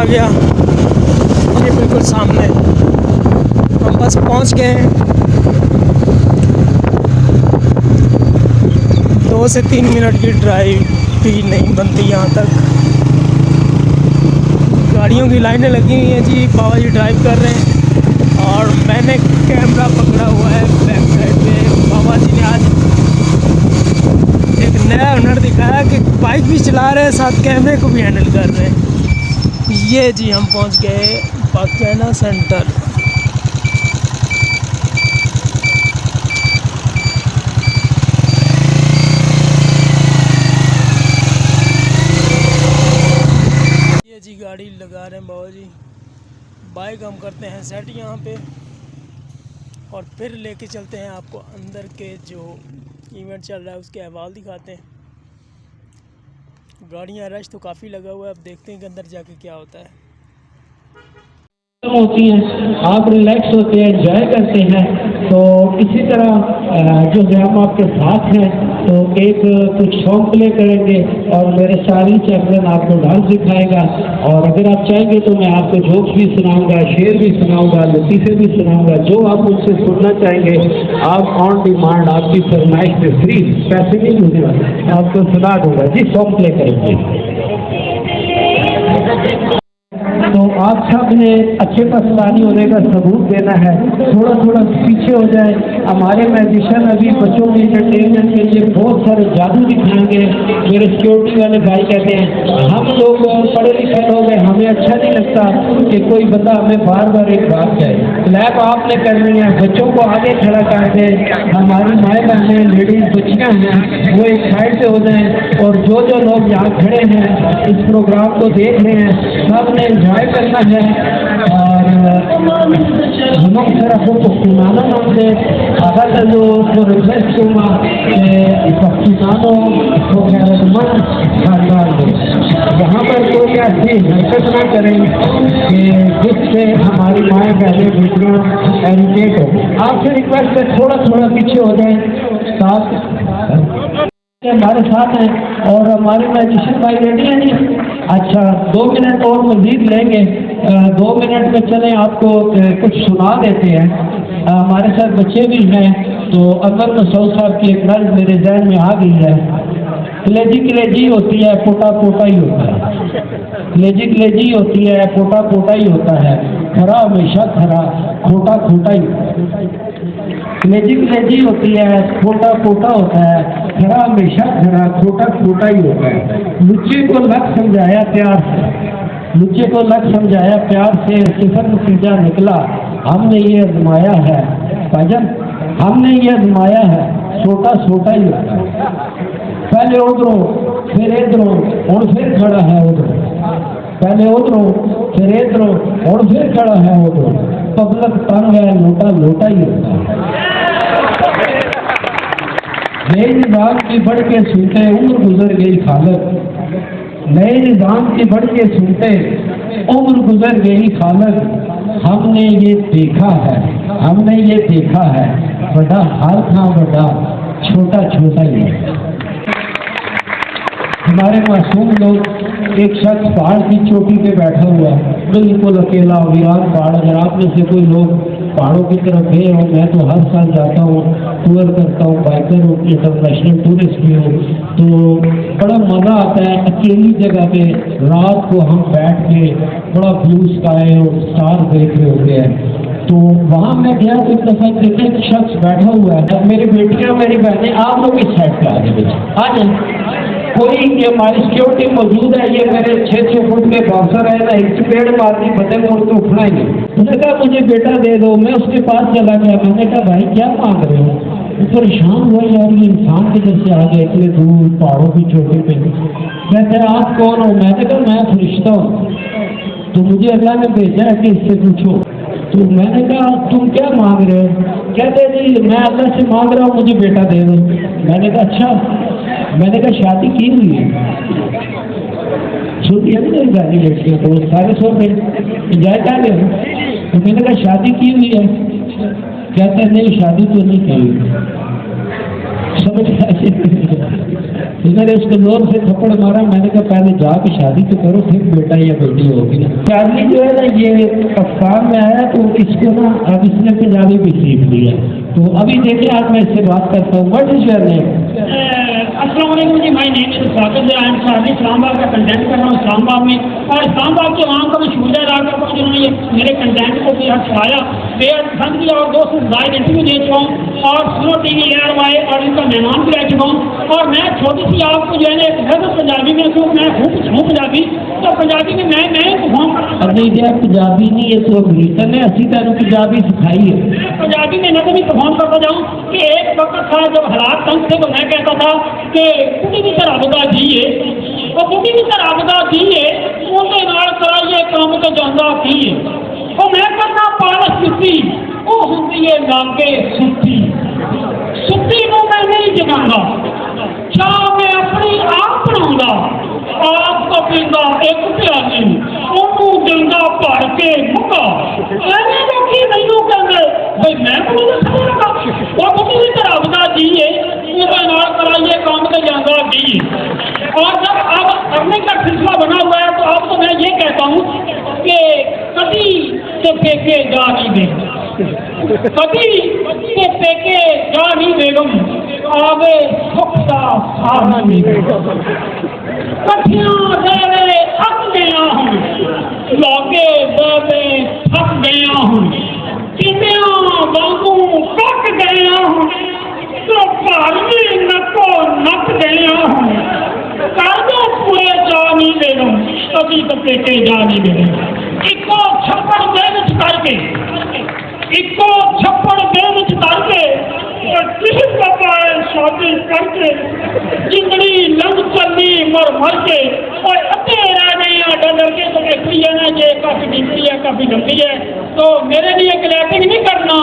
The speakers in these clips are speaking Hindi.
आ गया, ये बिल्कुल सामने। हम बस पहुंच गए हैं। 2 से 3 मिनट की ड्राइव भी नहीं बनती यहाँ तक। गाड़ियों की लाइनें लगी हुई हैं जी। बाबा जी ड्राइव कर रहे हैं और मैंने कैमरा पकड़ा हुआ है बैक साइड पे। बाबा जी ने आज एक नया हुनर दिखाया कि बाइक भी चला रहे हैं, साथ कैमरे को भी हैंडल कर रहे हैं। ये जी हम पहुंच गए पाकियाना सेंटर। ये जी गाड़ी लगा रहे हैं बाबा जी। बाइक हम करते हैं सेट यहाँ पे और फिर लेके चलते हैं आपको अंदर के जो इवेंट चल रहा है उसके अहवाल दिखाते हैं। गाड़ियाँ रश तो काफ़ी लगा हुआ है, अब देखते हैं कि अंदर जाके क्या होता है। होती हैं, आप रिलैक्स होते हैं, एंजॉय करते हैं। तो इसी तरह जो है हम आपके साथ हैं, तो एक कुछ सॉन्ग प्ले करेंगे और मेरे सारी चैप्टन आपको डांस दिखाएगा। और अगर आप चाहेंगे तो मैं आपको जोक्स भी सुनाऊंगा, शेर भी सुनाऊंगा, लतीफ़े भी सुनाऊंगा। जो आप मुझसे सुनना चाहेंगे आप ऑन डिमांड, आपकी फरमाइश पे फ्री, पैसे नहीं दूंगा, आपको सुना दूंगा जी। सॉन्ग प्ले करेंगे। तो आप सब ने अच्छे पाकिस्तानी होने का सबूत देना है। थोड़ा थोड़ा पीछे हो जाए। हमारे मैजिशियन अभी बच्चों के एंटरटेनमेंट के लिए बहुत सारे जादू दिखाएंगे। मेरे सिक्योरिटी वाले भाई कहते हैं हम लोग पढ़े लिखे लोग हैं, हमें अच्छा नहीं लगता कि कोई बंदा हमें बार बार एक बात कहे। लैब आपने करनी है, बच्चों को आगे खड़ा कर दे। हमारी माएँ बहनें, लेडीज बच्चियाँ हैं, वो एक साइड से हो जाएं। और जो जो लोग यहाँ खड़े हैं इस प्रोग्राम को देख रहे हैं, सब ने एंजॉय करना है। और हम सिर्फ सुनाना हमसे अगर जो रिक्वेस्ट दूंगा पाकिस्तानों को खैरतमंद खानदान दो, यहाँ पर कोई ऐसी हरकत ना करें कि जिससे हमारी माएँ बहनें बेटियाँ एरिटेट हो। आपसे रिक्वेस्ट है थोड़ा थोड़ा पीछे हो जाए। साथ हमारे साथ हैं और हमारे मैजिशियन भाई रेडी हैं जी। अच्छा 2 मिनट और मजीद लेंगे। 2 मिनट में चलें आपको कुछ सुना देते हैं। हमारे साथ बच्चे भी हैं। तो अमर मसूद साहब की एक नज़्म मेरे जहन में आ गई है। कलेजी कलेजी होती है, पोटा पोटा ही होता है। कलेजी कलेजी होती है, पोटा पोटा ही होता है। खरा हमेशा खरा, खोटा खोटा ही। कलेजी कलेजी होती है, खोटा खोटा होता है। खरा हमेशा खरा, खोटा खोटा ही होता है। लुच्चे को लग समझाया प्यार से, लुच्चे को लग समझाया प्यार से, सिफर नतीजा निकला हमने ये आजमाया है। भाईजान हमने ये आजमाया है, छोटा छोटा ही होता है। पहले उधरों फिर इधरों और फिर खड़ा है उधरों, पहले उधरों फिर इधरों और फिर खड़ा है उधरों। पब्लिक तंग है, लोटा लोटा ही होता है। नए निजाम की बढ़ के सुनते उम्र गुजर गई खालत, नए निजाम की बढ़ के सुनते उम्र गुजर गई खालत। हमने ये देखा है, हमने ये देखा है, बड़ा हाल था बड़ा, छोटा छोटा ही है। हमारे मासूम लोग, एक शख्स पहाड़ की चोटी पे बैठा हुआ, बिल्कुल अकेला वीरान पहाड़। अगर आप में से कोई लोग पहाड़ों की तरफ गए हो, मैं तो हर साल जाता हूँ, टूर करता हूँ, बाइकर हूँ, इंटरनेशनल टूरिस्ट भी हूँ। तो बड़ा मज़ा आता है अकेली जगह पे रात को हम बैठ के बड़ा ब्लू स्काई और स्टार देख रहे होते हैं। तो वहाँ मैं गया तो एक दफ़ा देखा एक शख्स बैठा हुआ है। मेरी बेटियाँ, मेरी बहनें, आप लोग इस साइड पे आ जाए। कोई ये हमारी सिक्योरिटी मौजूद है, ये मेरे 6-6 फुट के बाउंसर है ना, एक पेड़ मारनी फतेह मोड़ तो उठना ही नहीं। उसने कहा मुझे बेटा दे दो। मैं उसके पास चला गया। मैंने कहा भाई क्या मांग रहे हो? वो परेशान हुआ, यार ये इंसान के जैसे आ गया इतने दूर पहाड़ों की चोटी पे। कहते आप कौन हो? मैंने कहा मैं फरिश्ता हूँ, तो मुझे अल्लाह ने भेजा है कि इससे पूछो। तो मैंने कहा तुम क्या मांग रहे हो? कहते जी मैं अल्लाह से मांग रहा हूँ मुझे बेटा दे दो। मैंने कहा अच्छा। मैंने कहा शादी की हुई है? छोटी है ना गाड़ी लड़कियाँ, तो सारे सो गए इंजॉय कर रहे हो। तो मैंने कहा शादी की हुई है? कहते नहीं शादी तो नहीं की हुई। समझ इन्होंने उसको जोर से थप्पड़ मारा। मैंने कहा पहले जाके शादी तो करो, फिर बेटा या बेटी होगी ना। चार्ली जो है ना ये पाकिस्तान में आया तो इसको ना अब इसने पंजाबी भी सीख लिया। तो अभी देखिए आज मैं इससे बात करता हूँ। What is your name? अस्सलाम वालेकुम जी, माय नेम इज साकिब है। आई एम शादी इस्लामाबाद का कंटेंट कर रहा हूँ इस्लामाबाद में, और इस्लामाबाद के वहाँ का मशहूर है राजा को जिन्होंने मेरे कंटेंट को भी हटाया बेहद पसंद किया, और 2 से ज़ायद इंटरव्यू दे चुका हूँ, और सुनो टीवी एयर वाई और इनका मेहमान भी रह चुका हूँ। और मैं छोटी सी आपको जो है ना एक पंजाबी में क्यों मैं हूँ पंजाबी, तो पंजाबी में मैं परफॉर्म करता अरे ये पंजाबी नहीं है तो अमरीकन ने असी तेन पंजाबी सिखाई है। पंजाबी में न कभी परफॉर्म करता जाऊँ कि एक वक्त था जब हालात तंग थे, तो मैं कहता था कि कुड़ी भी तरह बदा जीए, और कुड़ी भी तरह बदा जीए उनके नाल कराइए काम तो जांदा कीए, और मैं करना पालस जुत्ती वो होंदी है लागे सुत्ती, सुत्ती को मैं नहीं जगाऊंगा, चाह मैं अपनी आप बनाऊंगा, आप को पींदा एक प्याली ਉਹਨੂੰ ਦਿੰਦਾ ਭਰ ਕੇ ਮੁੱਕਾ। ਐਵੇਂ ਲੋਕੀ ਮੈਨੂੰ ਕਹਿੰਦੇ ਬਈ ਮੈਂ ਕੋਈ ਦੱਸਣਾ ਲਗਾ, ਉਹ ਕੁੜੀ ਵੀ ਧਰਮ ਦਾ ਜੀਏ ਉਹਦੇ ਨਾਲ कराइए काम पे जाता जी। और जब अब करने का सिलसिला बना हुआ है तो अब तो मैं ये कहता हूँ कि कभी के फेंके जा नहीं बेगम, कभी के फेंके जा नहीं बेगम, आगे सुख का सामने कठिया देवे थक गया हूँ, लागे देवे थक गया हूँ, चिड़िया वांगू पक गया हूँ, तो भारी नको नक गया हूँ, कादो पूरे जा नहीं बेगम, कभी तो पेटे जा नहीं बेगम। इको छप्पड़ दे विच करके, इको छप्पड़ दे विच करके, किसी पाए शादी करके, जिंदड़ी लंघ चली मर मर के, और अते रह गए डर के, तो देखती है ना ये काफी गिनती है काफी लंबी है, तो मेरे लिए क्लैपिंग नहीं करना।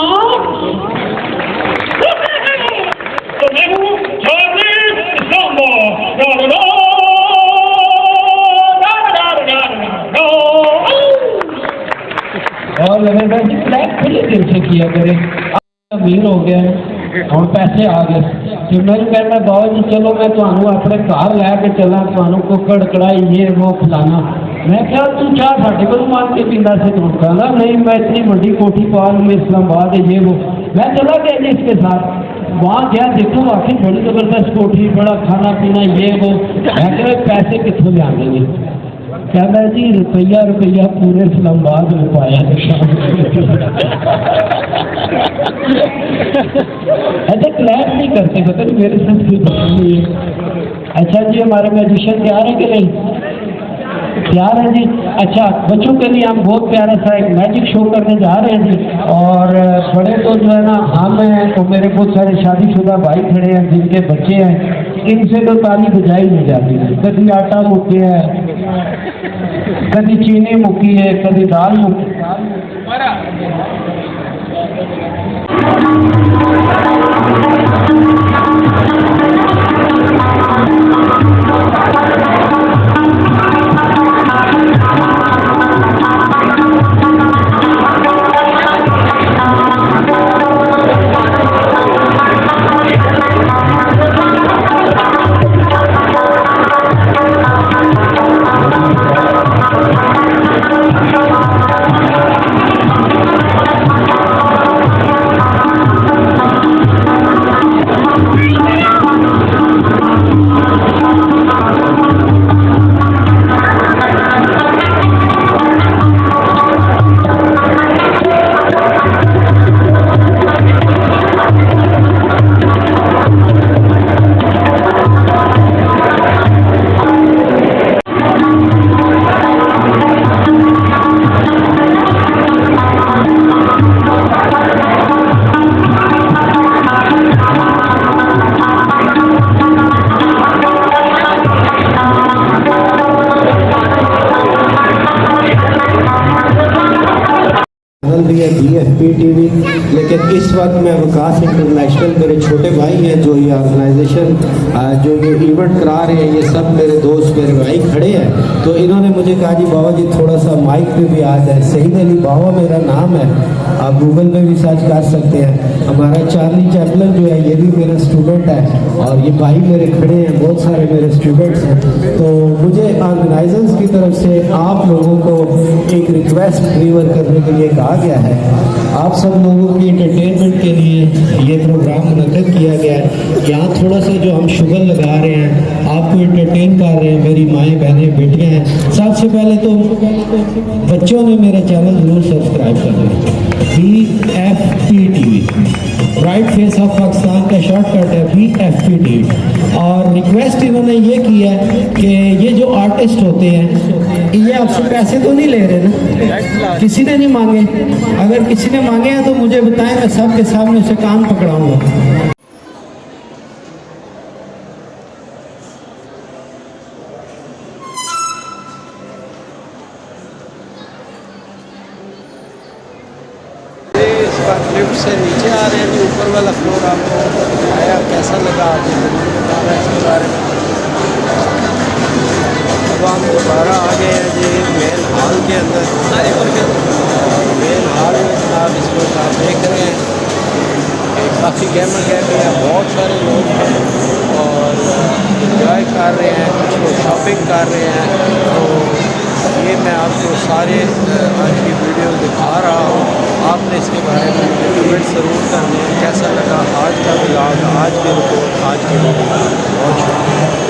तो मैं हूँ शादी इस्लामाबाद। और रविंद्र जी फ्लैट खुले दिल से किया करें। अमीर हो गया हम पैसे आ गए तो मैं कहना बाबा जी चलो मैं तुम्हें अपने घर लैके चला, तुम्हें कुकड़ कढ़ाई ये वो खिलाना। मैं क्या तू चाह साढ़े को मांग के पींदा से, तुम कहना नहीं मैं इतनी बड़ी कोठी पा लूँ इस्लामाबाद है ये वो। मैं चला गया जी इसके साथ, वहाँ गया देखो वाकई बड़ी जबरदस्त कोठी, बड़ा खाना पीना ये वो। मैं क्या पैसे कितों ले आएंगे? कहना जी रुपया रुपया पूरे इस्लामाबाद में पाया। ऐसे क्लैश नहीं करते, पता नहीं मेरे साथ कोई बात नहीं है। अच्छा जी हमारे मैजिशियन तैयार है कि नहीं? तैयार है जी। अच्छा बच्चों के लिए हम बहुत प्यारा सा एक मैजिक शो करने जा रहे हैं जी। और बड़े तो जो है ना हम हैं, तो मेरे बहुत सारे शादीशुदा भाई खड़े हैं जिनके बच्चे हैं, इनसे तो ताली बजाई नहीं जाती। कभी आटा मुक्के है, कभी चीनी मुक्की है, कभी दाल मुक्की। चल रही है BFP TV, लेकिन इस वक्त मैं विकास इंटरनेशनल, मेरे छोटे भाई हैं जो ये ऑर्गेनाइजेशन जो ये इवेंट करा रहे हैं, ये सब मेरे दोस्त मेरे भाई खड़े हैं। तो इन्होंने मुझे कहा जी बाबा जी थोड़ा सा माइक पे भी आ जाए। सईद अली बाबा मेरा नाम है, आप गूगल पे भी सर्च कर सकते हैं। हमारा चार्ली चैपलन जो है ये भी मेरा स्टूडेंट है, और ये भाई मेरे खड़े हैं, बहुत सारे मेरे स्टूडेंट्स हैं। तो मुझे ऑर्गेनाइजर्स की तरफ से आप लोगों को एक रिक्वेस्ट डिलीवर करने के लिए कहा गया है। आप सब लोगों की एंटरटेनमेंट के लिए ये प्रोग्राम मुनक्किद किया गया है। यहाँ थोड़ा सा जो हम शुगर लगा रहे हैं, आपको एंटरटेन कर रहे हैं, मेरी माएँ बहनें बेटियाँ हैं। सबसे पहले तो बच्चों ने मेरा चैनल ज़रूर सब्सक्राइब करना है, BFP TV, bright face of Pakistan का शॉर्टकट है BFP TV। और रिक्वेस्ट इन्होंने ये की है कि ये जो आर्टिस्ट होते हैं ये आपसे पैसे तो नहीं ले रहे ना, किसी ने नहीं मांगे। अगर किसी ने मांगे हैं तो मुझे बताएं, मैं सबके सामने उसे कान पकड़ाऊंगा। इस बार लिफ्ट से नीचे आ रहे हैं जी, ऊपर वाला फ्लोर आपको आया, कैसा लगा आपको जरूर बताना इसके बारे में। अब हम दोबारा आ गए हैं जी मेन हॉल के अंदर। मेन हॉल में जनाब इस वक्त आप देख रहे हैं कि काफ़ी गेमर गए हैं, बहुत सारे लोग हैं और इंजॉय कर रहे हैं, कुछ लोग शॉपिंग कर रहे हैं। तो ये मैं आपको सारे आज की वीडियो दिखा रहा हूँ। आपने इसके बारे में कमेंट ज़रूर करने हैं, कैसा लगा आज का व्लॉग, आज की रिपोर्ट, आज की वीडियो। बहुत शुक्रिया।